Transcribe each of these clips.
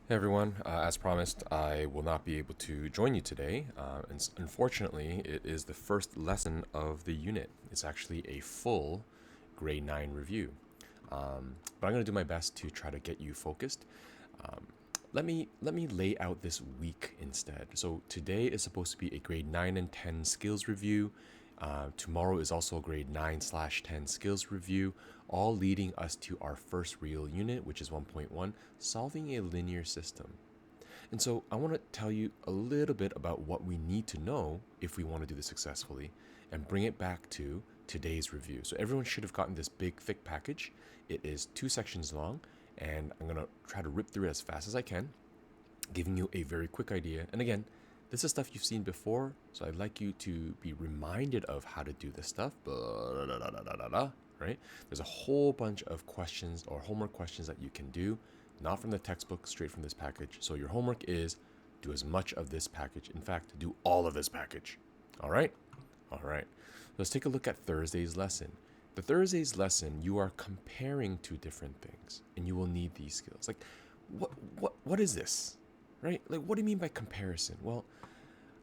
Hey everyone, as promised, I will not be able to join you today. Unfortunately, it is the first lesson of the unit. It's actually a full grade 9 review. But I'm going to do my best to try to get you focused. Um, let me lay out this week instead. So today is supposed to be a grade 9 and 10 skills review. Tomorrow is also a grade 9/10 skills review, all leading us to our first real unit, which is 1.1, solving a linear system. And so I want to tell you a little bit about what we need to know if we want to do this successfully and bring it back to today's review. So everyone should have gotten this big, thick package. It is 2 sections long, and I'm going to try to rip through it as fast as I can, giving you a very quick idea. And again, this is stuff you've seen before, so I'd like you to be reminded of how to do this stuff. Right? There's a whole bunch of questions or homework questions that you can do, not from the textbook, straight from this package. So your homework is do as much of this package. In fact, do all of this package. All right? All right. Let's take a look at Thursday's lesson. The Thursday's lesson, you are comparing two different things, and you will need these skills. Like, what is this? Right? Like, what do you mean by comparison? Well,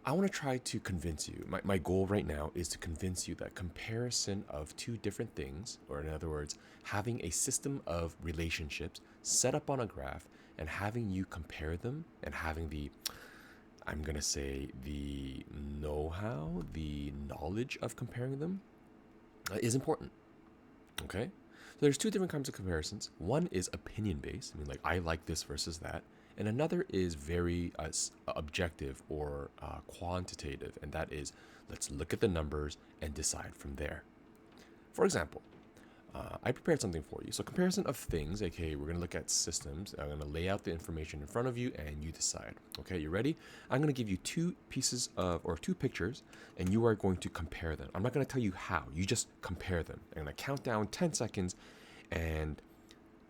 I want to try to convince you. My goal right now is to convince you that comparison of two different things, or in other words, having a system of relationships set up on a graph and having you compare them and having I'm going to say, the know how, the knowledge of comparing them is important. Okay? So there's two different kinds of comparisons. One is opinion based, I mean, like I like this versus that. And another is very objective or quantitative, and that is let's look at the numbers and decide from there. For example, I prepared something for you. So comparison of things, aka we're going to look at systems. I'm going to lay out the information in front of you and you decide. Okay, you ready? I'm going to give you two pieces of, or two pictures, and you are going to compare them. I'm not going to tell you how, you just compare them. I'm going to count down 10 seconds, and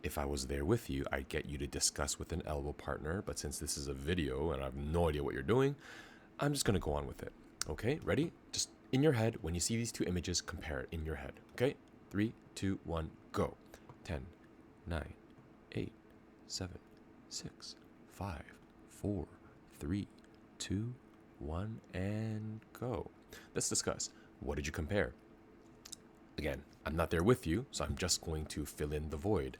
if I was there with you, I'd get you to discuss with an elbow partner. But since this is a video and I have no idea what you're doing, I'm just going to go on with it. Okay, ready? Just in your head, when you see these two images, compare it in your head. Okay, 3, 2, 1, go. 10, 9, 8, 7, 6, 5, 4, 3, 2, 1, and go. Let's discuss. What did you compare? Again, I'm not there with you, so I'm just going to fill in the void.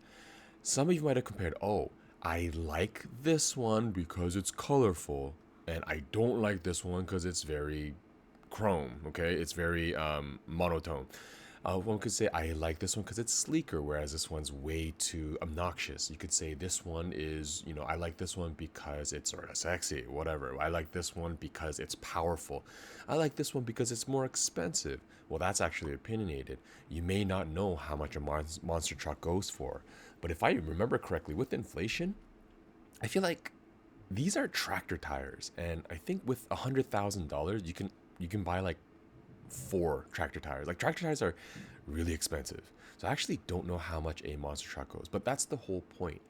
Some of you might have compared, oh, I like this one because it's colorful, and I don't like this one because it's very chrome, okay? It's very monotone. One could say, I like this one because it's sleeker, whereas this one's way too obnoxious. You could say this one is, I like this one because it's sort of sexy, whatever. I like this one because it's powerful. I like this one because it's more expensive. Well, that's actually opinionated. You may not know how much a monster truck goes for. But if I remember correctly, with inflation, I feel like these are tractor tires. And I think with $100,000, you can buy like 4 tractor tires. Like tractor tires are really expensive. So I actually don't know how much a monster truck goes, but that's the whole point.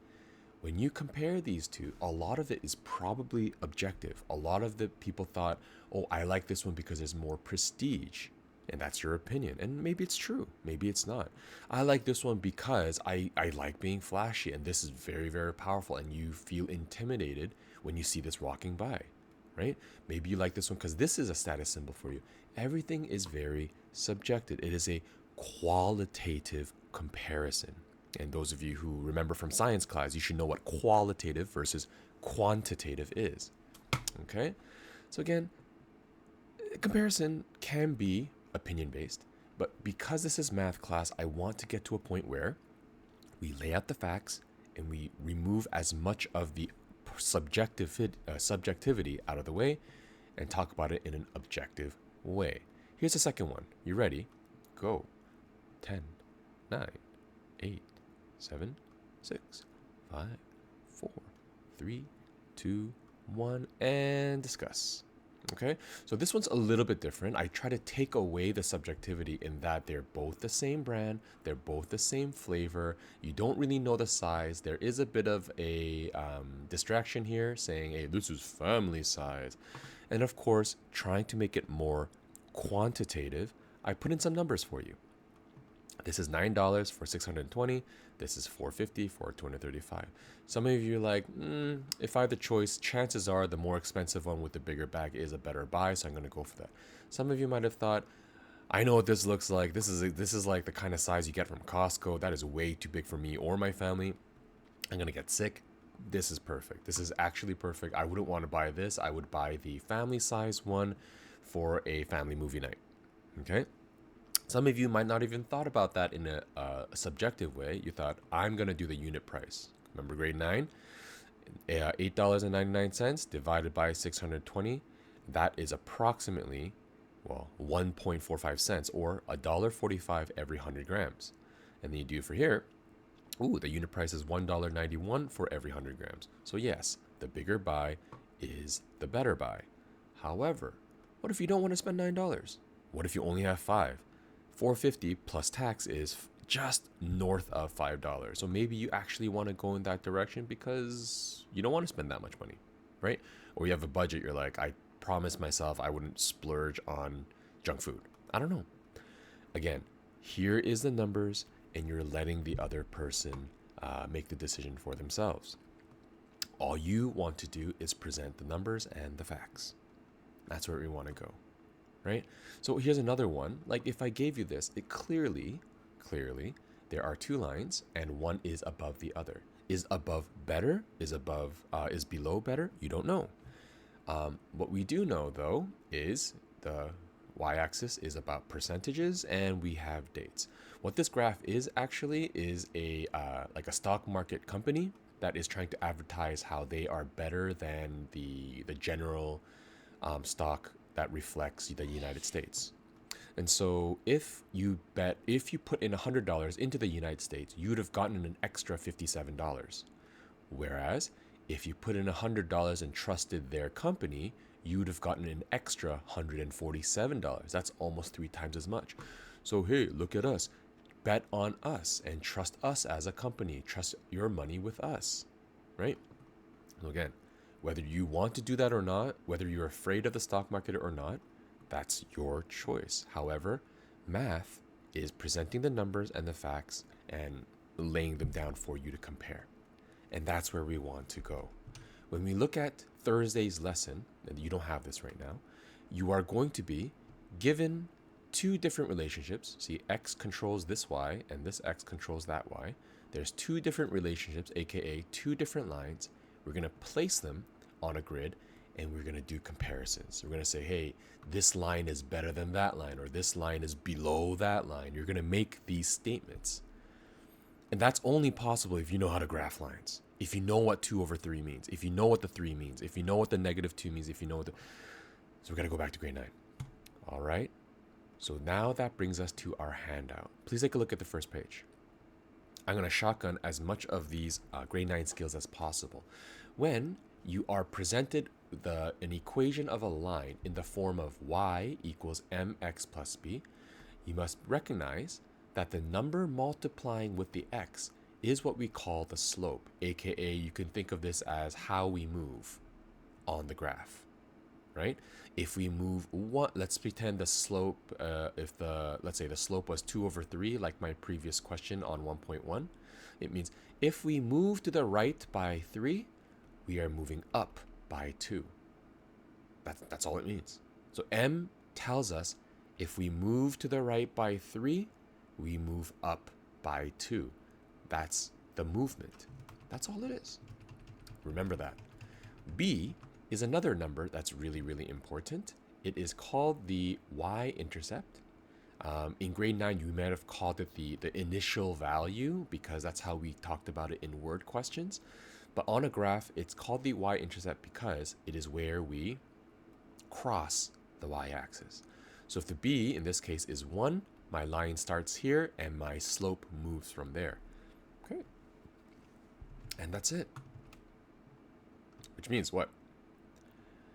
When you compare these two, a lot of it is probably objective. A lot of the people thought, oh, I like this one because there's more prestige. And that's your opinion. And maybe it's true. Maybe it's not. I like this one because I like being flashy. And this is very, very powerful. And you feel intimidated when you see this walking by, right? Maybe you like this one because this is a status symbol for you. Everything is very subjective. It is a qualitative comparison. And those of you who remember from science class, you should know what qualitative versus quantitative is. Okay? So again, comparison can be opinion based, but because this is math class, I want to get to a point where we lay out the facts and we remove as much of the subjectivity out of the way and talk about it in an objective way. Here's the second one. You ready? Go. 10, 9, 8, 7, 6, 5, 4, 3, 2, 1, and discuss. Okay, so this one's a little bit different. I try to take away the subjectivity in that they're both the same brand, they're both the same flavor. You don't really know the size. There is a bit of a distraction here saying, hey, this is family size. And of course, trying to make it more quantitative, I put in some numbers for you. This is $9 for 620. This is $4.50 for 235. Some of you are like, if I have the choice, chances are the more expensive one with the bigger bag is a better buy, so I'm going to go for that. Some of you might have thought, I know what this looks like. This is like the kind of size you get from Costco. That is way too big for me or my family. I'm going to get sick. This is perfect. This is actually perfect. I wouldn't want to buy this. I would buy the family size one for a family movie night. Okay? Some of you might not even thought about that in a subjective way. You thought, I'm going to do the unit price. Remember grade 9? $8.99 divided by 620. That is approximately, 1.45 cents or $1.45 every 100 grams. And then you do for here, the unit price is $1.91 for every 100 grams. So yes, the bigger buy is the better buy. However, what if you don't want to spend $9? What if you only have 5? $4.50 plus tax is just north of $5. So maybe you actually want to go in that direction because you don't want to spend that much money, right? Or you have a budget, you're like, I promised myself I wouldn't splurge on junk food. I don't know. Again, here is the numbers, and you're letting the other person make the decision for themselves. All you want to do is present the numbers and the facts. That's where we want to go, right? So here's another one. Like if I gave you this, it clearly, there are two lines, and one is above the other. Is above better? Is below better? You don't know. What we do know though is the y-axis is about percentages, and we have dates. What this graph is actually is a like a stock market company that is trying to advertise how they are better than the general stock that reflects the United States. And so if you put in $100 into the United States, you would have gotten an extra $57. Whereas if you put in $100 and trusted their company, you would have gotten an extra $147. That's almost 3 times as much. So hey, look at us. Bet on us and trust us as a company. Trust your money with us, right? So again, whether you want to do that or not, whether you're afraid of the stock market or not, that's your choice. However, math is presenting the numbers and the facts and laying them down for you to compare. And that's where we want to go. When we look at Thursday's lesson, and you don't have this right now, you are going to be given 2 different relationships. See, x controls this y, and this x controls that y. There's 2 different relationships, aka 2 different lines. We're going to place them on a grid, and we're going to do comparisons. We're going to say, hey, this line is better than that line, or this line is below that line. You're going to make these statements. And that's only possible if you know how to graph lines. If you know what 2 over 3 means, if you know what the 3 means, if you know what the -2 means, if you know what the... So we got to go back to grade 9. All right. So now that brings us to our handout. Please take a look at the first page. I'm going to shotgun as much of these grade 9 skills as possible. When you are presented an equation of a line in the form of y equals mx plus b, you must recognize that the number multiplying with the x is what we call the slope, aka you can think of this as how we move on the graph, right? If we move one, let's pretend the slope, let's say the slope was 2 over 3, like my previous question on 1.1, it means if we move to the right by 3, we are moving up by 2. That's all it means. So m tells us if we move to the right by 3, we move up by 2. That's the movement. That's all it is. Remember that. B is another number that's really, really important. It is called the y-intercept. In grade 9, you might have called it the initial value because that's how we talked about it in word questions. But on a graph, it's called the y-intercept because it is where we cross the y-axis. So if the b, in this case, is 1, my line starts here and my slope moves from there. Okay. And that's it. Which means what?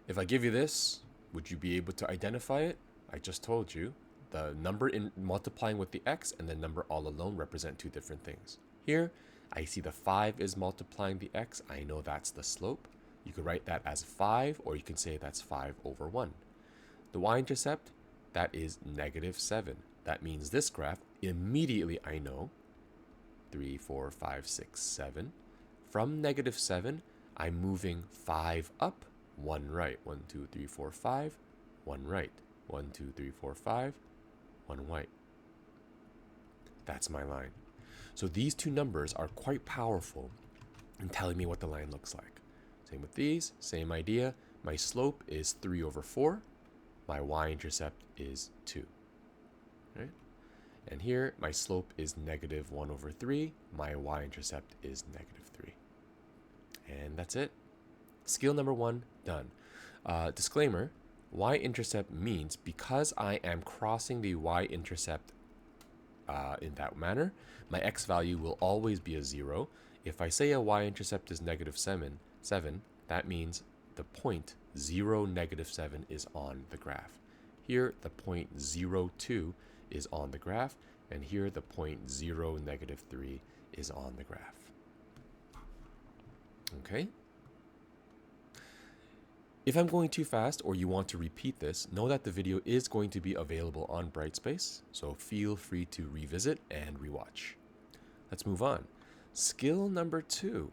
If I give you this, would you be able to identify it? I just told you the number in multiplying with the x and the number all alone represent 2 different things. Here, I see the 5 is multiplying the x. I know that's the slope. You could write that as 5, or you can say that's 5 over 1. The y-intercept, that is -7. That means this graph immediately I know 3, 4, 5, 6, 7. From negative 7, I'm moving 5 up, 1 right. 1, 2, 3, 4, 5, 1 right. 1, 2, 3, 4, 5, 1 right. That's my line. So these two numbers are quite powerful in telling me what the line looks like. Same with these, same idea. My slope is 3 over 4. My y-intercept is 2. Right? And here, my slope is negative 1 over 3. My y-intercept is negative 3. And that's it. Skill number 1, done. Disclaimer, y-intercept means because I am crossing the y-intercept in that manner, my x value will always be a 0. If I say a y-intercept is negative 7, that means the point 0, negative 7 is on the graph. Here, the point 0, 2 is on the graph, and here the point 0, negative 3 is on the graph. Okay? If I'm going too fast or you want to repeat this, know that the video is going to be available on Brightspace, so feel free to revisit and rewatch. Let's move on. Skill number 2.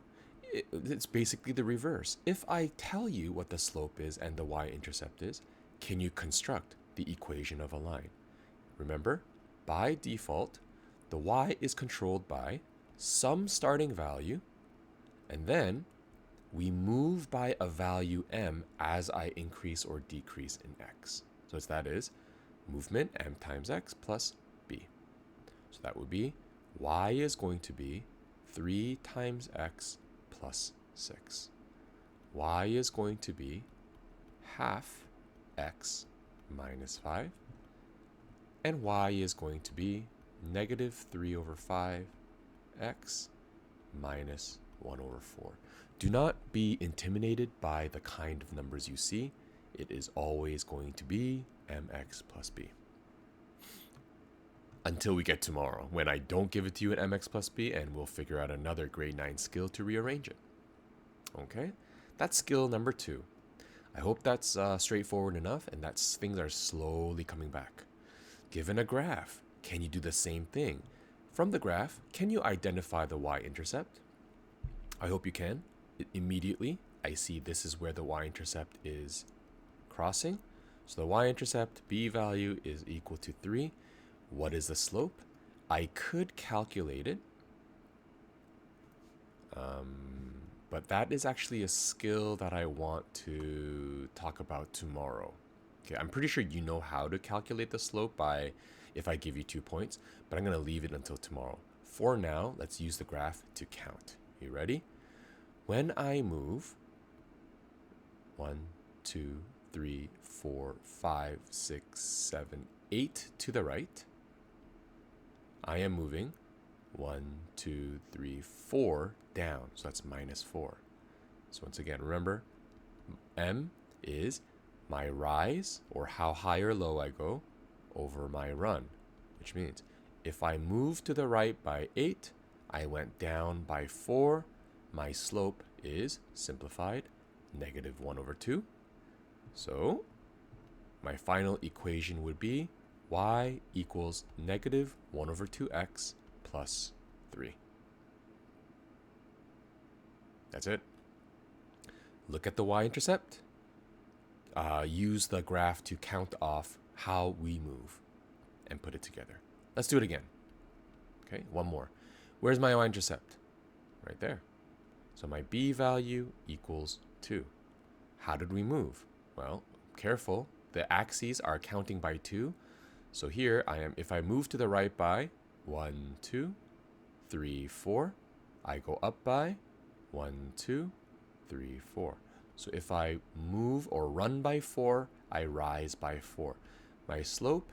It's basically the reverse. If I tell you what the slope is and the y-intercept is, can you construct the equation of a line? Remember, by default, the y is controlled by some starting value, and then we move by a value m as I increase or decrease in x. So that is movement m times x plus b. So that would be y is going to be 3 times x plus 6. Y is going to be half x minus 5. And y is going to be negative 3 over 5 x minus 1 over 4. Do not be intimidated by the kind of numbers you see. It is always going to be mx plus b. Until we get tomorrow, when I don't give it to you in mx plus b, and we'll figure out another grade 9 skill to rearrange it. Okay? That's skill number 2. I hope that's straightforward enough and that things are slowly coming back. Given a graph, can you do the same thing? From the graph, can you identify the y-intercept? I hope you can. Immediately, I see this is where the y-intercept is crossing. So the y-intercept, b value, is equal to 3. What is the slope? I could calculate it, but that is actually a skill that I want to talk about tomorrow. Okay, I'm pretty sure you know how to calculate the slope if I give you 2 points, but I'm going to leave it until tomorrow. For now, let's use the graph to count. You ready? When I move 1, 2, 3, 4, 5, 6, 7, 8 to the right, I am moving 1, 2, 3, 4 down. So that's minus 4. So once again, remember, m is my rise, or how high or low I go, over my run, which means if I move to the right by 8, I went down by 4, my slope is, simplified, negative 1 over 2. So my final equation would be y equals negative 1 over 2x plus 3. That's it. Look at the y-intercept. Use the graph to count off how we move and put it together. Let's do it again. Okay, one more. Where's my y-intercept? Right there. So my b value equals 2. How did we move? Well, careful. The axes are counting by 2. So here I am, if I move to the right by 1, 2, 3, 4, I go up by 1, 2, 3, 4. So if I move or run by 4, I rise by 4. My slope,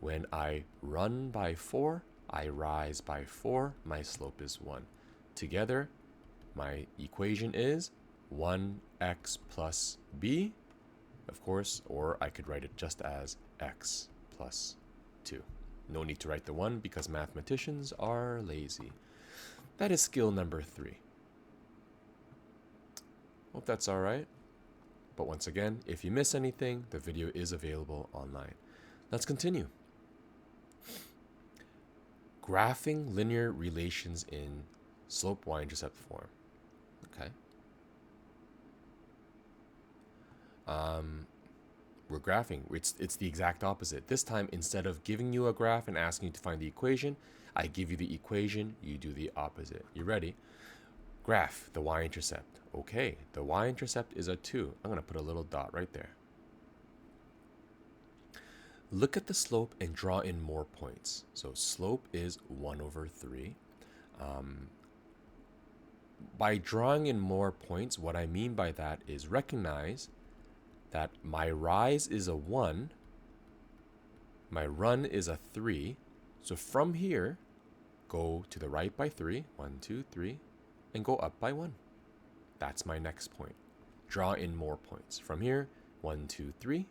when I run by 4, I rise by 4. My slope is 1. Together, my equation is 1x plus b, of course, or I could write it just as x plus 2. No need to write the 1 because mathematicians are lazy. That is skill number 3. Hope that's all right. But once again, if you miss anything, the video is available online. Let's continue. graphing linear relations in slope y-intercept form. Okay. We're graphing. It's the exact opposite. This time, instead of giving you a graph and asking you to find the equation, I give you the equation, you do the opposite. You ready? Graph the y-intercept. Okay, the y-intercept is a 2. I'm going to put a little dot right there. Look at the slope and draw in more points. So slope is 1 over 3. By drawing in more points, what I mean by that is recognize that my rise is a 1, my run is a 3. So from here, go to the right by 3, 1, 2, 3, and go up by 1. That's my next point. Draw in more points. From here, 1, 2, 3,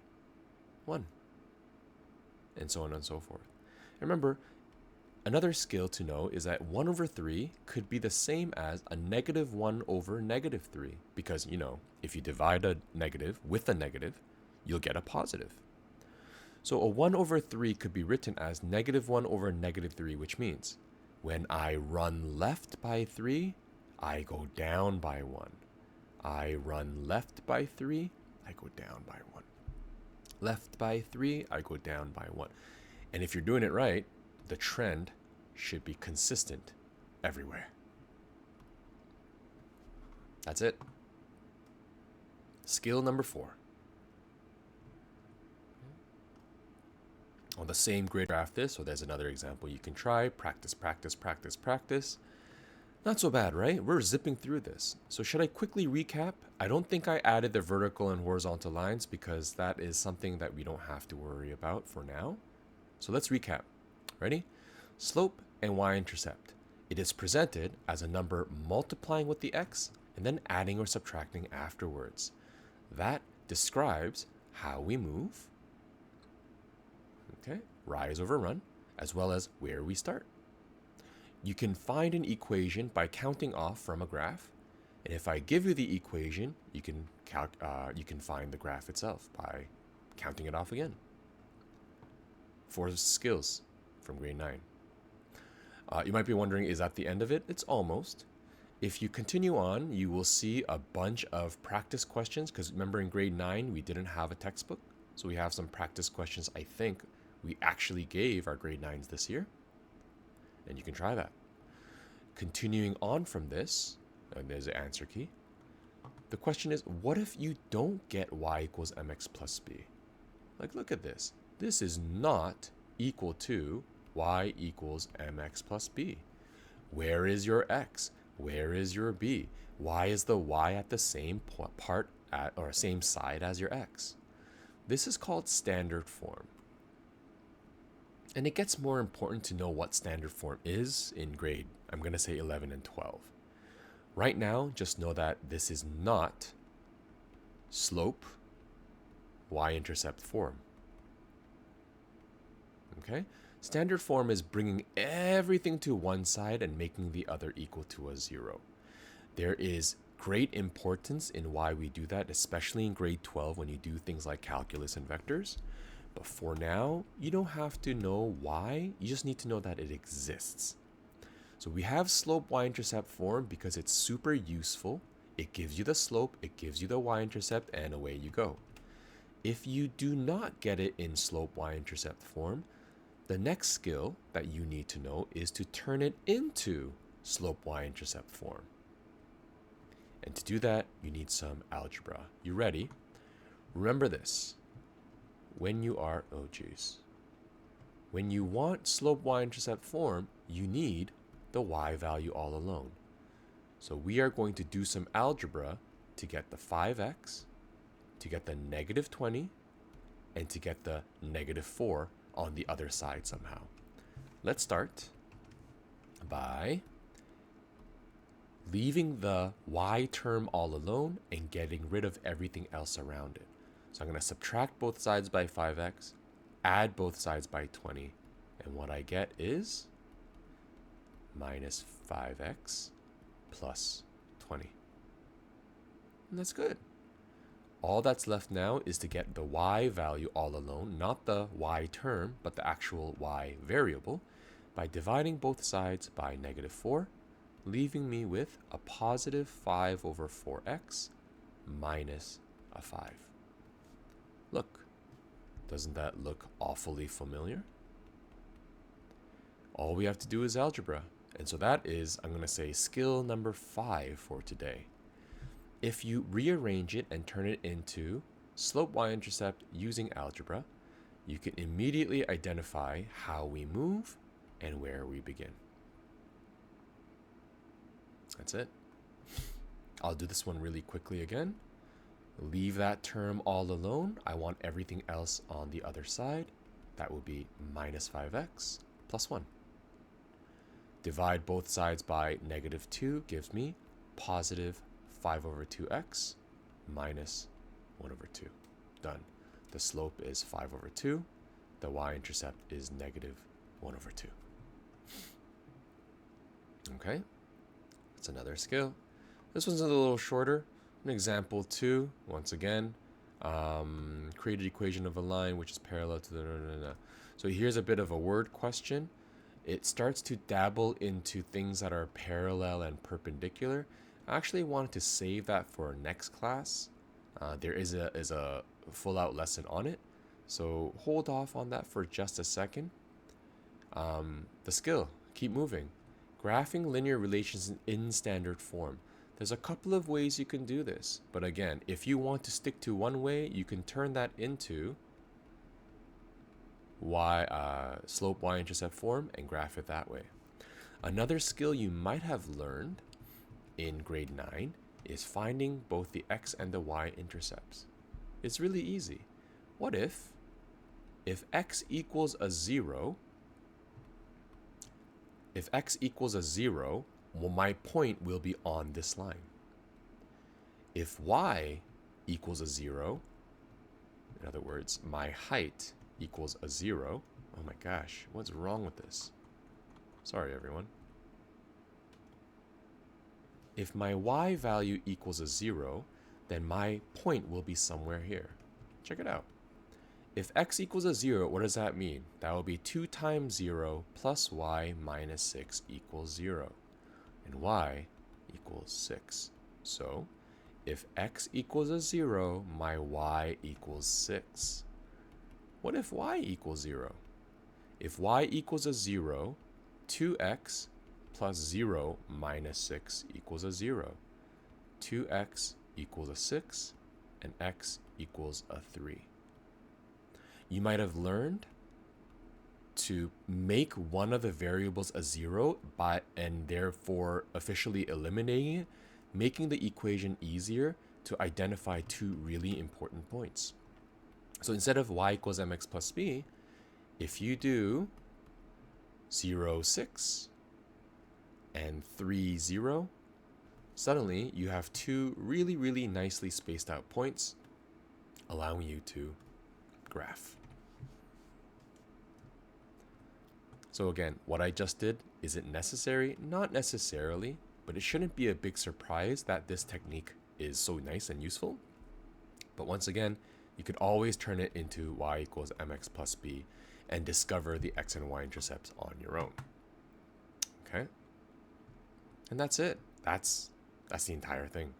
1. And so on and so forth. Remember, another skill to know is that 1 over 3 could be the same as a negative 1 over negative 3. Because, you know, if you divide a negative with a negative, you'll get a positive. So a 1 over 3 could be written as negative 1 over negative 3, which means when I run left by 3, I go down by 1. I run left by 3, I go down by 1. Left by 3, I go down by 1. And if you're doing it right, the trend should be consistent everywhere. That's it. Skill number 4. On the same grid, graph this. So there's another example you can try. Practice, practice, practice, practice. Not so bad, right? We're zipping through this. So should I quickly recap? I don't think I added the vertical and horizontal lines because that is something that we don't have to worry about for now. So let's recap. Ready? Slope and y-intercept. It is presented as a number multiplying with the x and then adding or subtracting afterwards. That describes how we move, okay, rise over run, as well as where we start. You can find an equation by counting off from a graph, and if I give you the equation, you can find the graph itself by counting it off again. 4 skills from grade 9. You might be wondering, is that the end of it? It's almost. If you continue on, you will see a bunch of practice questions, because remember in grade 9, we didn't have a textbook. So we have some practice questions I think we actually gave our grade 9s this year. And you can try that. Continuing on from this, and there's the answer key. The question is, what if you don't get y equals mx plus b? Like, look at this. This is not equal to y equals mx plus b. Where is your x? Where is your b? Why is the y at the same same side as your x? This is called standard form. And it gets more important to know what standard form is in grade, I'm going to say 11 and 12. Right now, just know that this is not slope y-intercept form. Okay? Standard form is bringing everything to one side and making the other equal to a 0. There is great importance in why we do that, especially in grade 12 when you do things like calculus and vectors. But for now, you don't have to know why. You just need to know that it exists. So we have slope y-intercept form because it's super useful. It gives you the slope, it gives you the y-intercept, and away you go. If you do not get it in slope y-intercept form, the next skill that you need to know is to turn it into slope y-intercept form. And to do that, you need some algebra. You ready? Remember this. When you want slope y-intercept form, you need the y value all alone. So we are going to do some algebra to get the 5x, to get the negative 20, and to get the negative 4 on the other side somehow. Let's start by leaving the y term all alone and getting rid of everything else around it. So I'm going to subtract both sides by 5x, add both sides by 20, and what I get is minus 5x plus 20. And that's good. All that's left now is to get the y value all alone, not the y term, but the actual y variable. by dividing both sides by -4, leaving me with a positive 5 over 4x minus a 5. Look, doesn't that look awfully familiar? All we have to do is algebra. And so that is, I'm going to say, skill number 5 for today. If you rearrange it and turn it into slope y-intercept using algebra, you can immediately identify how we move and where we begin. That's it. I'll do this one really quickly again. Leave that term all alone. I want everything else on the other side. That would be minus 5x plus 1. Divide both sides by -2 gives me positive 5 over 2x minus 1 over 2. Done. The slope is 5 over 2. The y-intercept is -1 over 2. Okay, that's another skill. This one's a little shorter. An example 2, once again, create an equation of a line which is parallel to the... So here's a bit of a word question. It starts to dabble into things that are parallel and perpendicular. I actually wanted to save that for next class. There is a full-out lesson on it, so hold off on that for just a second. The skill, keep moving. Graphing linear relations in standard form. There's a couple of ways you can do this, but again, if you want to stick to one way, you can turn that into slope y-intercept form and graph it that way. Another skill you might have learned in grade 9 is finding both the x and the y intercepts. It's really easy. What if x equals a 0, well, my point will be on this line. If y equals a 0, in other words, my height equals a 0. Oh my gosh, what's wrong with this? Sorry, everyone. If my y value equals a 0, then my point will be somewhere here. Check it out. If x equals a 0, what does that mean? That will be 2 times 0 plus y minus 6 equals 0. And y equals 6. So, if x equals a 0, my y equals 6. What if y equals 0? If y equals a 0, 2x plus 0 minus 6 equals a 0. 2x equals a 6, and x equals a 3. You might have learned to make one of the variables a 0 and therefore officially eliminating it, making the equation easier to identify 2 really important points. So instead of y equals mx plus b, if you do 0, 6 and 3, 0, suddenly you have 2 really, really nicely spaced out points, allowing you to graph. So again, what I just did, is it necessary? Not necessarily, but it shouldn't be a big surprise that this technique is so nice and useful. But once again, you could always turn it into y equals mx plus b and discover the x and y intercepts on your own. Okay? And that's it. That's the entire thing.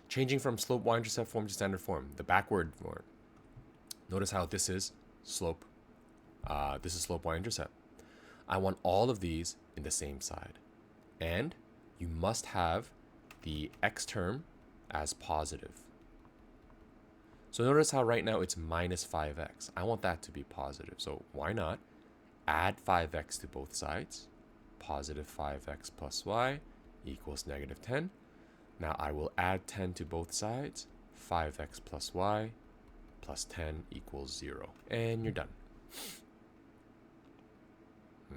Changing from slope y-intercept form to standard form, the backward form. Notice how this is slope. This is slope y-intercept. I want all of these in the same side. And you must have the x term as positive. So notice how right now it's minus 5x. I want that to be positive. So why not add 5x to both sides? Positive 5x plus y equals -10. Now I will add 10 to both sides. 5x plus y plus 10 equals 0. And you're done.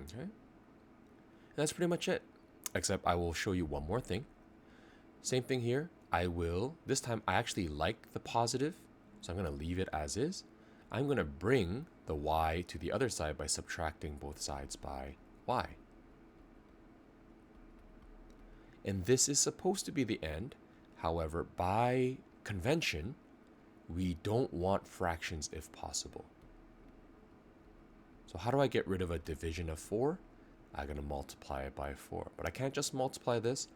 Okay. And that's pretty much it. Except I will show you one more thing. Same thing here. This time I actually like the positive, so I'm going to leave it as is. I'm going to bring the y to the other side by subtracting both sides by y. And this is supposed to be the end. However, by convention, we don't want fractions if possible. So how do I get rid of a division of 4? I'm going to multiply it by 4. But I can't just multiply this.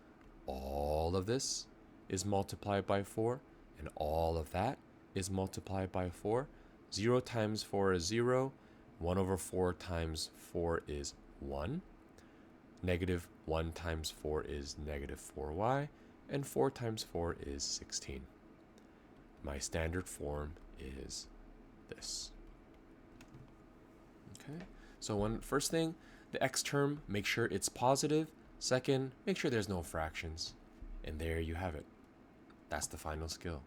All of this is multiplied by 4, and all of that is multiplied by 4. 0 times 4 is 0. 1 over 4 times 4 is 1. Negative 1 times 4 is negative 4y. And 4 times 4 is 16. My standard form is this. Okay, so first thing, the x term, make sure it's positive. Second, make sure there's no fractions. And there you have it. That's the final skill.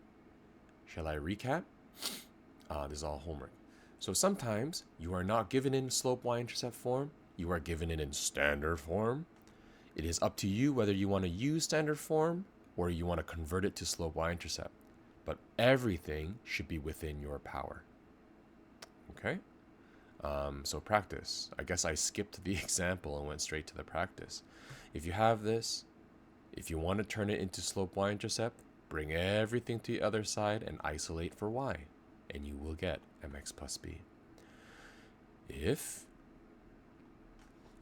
Shall I recap? This is all homework. So sometimes you are not given in slope y-intercept form. You are given it in standard form. It is up to you whether you want to use standard form or you want to convert it to slope y-intercept. But everything should be within your power. Okay? So practice. I guess I skipped the example and went straight to the practice. If you have this, if you want to turn it into slope y-intercept, bring everything to the other side and isolate for y, and you will get mx plus b. If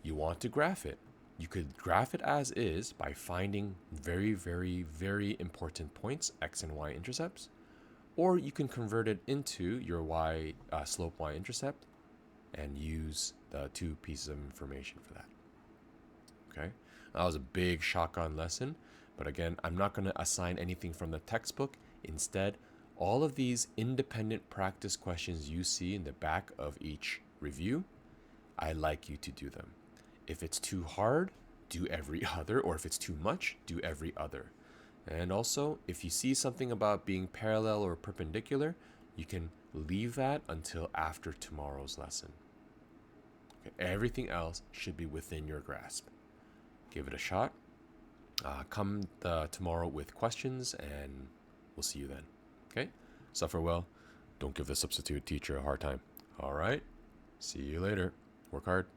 you want to graph it, you could graph it as is by finding very, very, very important points, x and y intercepts, or you can convert it into your slope y-intercept and use the 2 pieces of information for that. Okay, that was a big shotgun lesson, but again, I'm not going to assign anything from the textbook. Instead, all of these independent practice questions you see in the back of each review, I'd like you to do them. If it's too hard, do every other, or if it's too much, do every other. And also, if you see something about being parallel or perpendicular, you can leave that until after tomorrow's lesson. Okay, everything else should be within your grasp. Give it a shot. Come tomorrow with questions, and we'll see you then. Okay? Suffer well. Don't give the substitute teacher a hard time. All right? See you later. Work hard.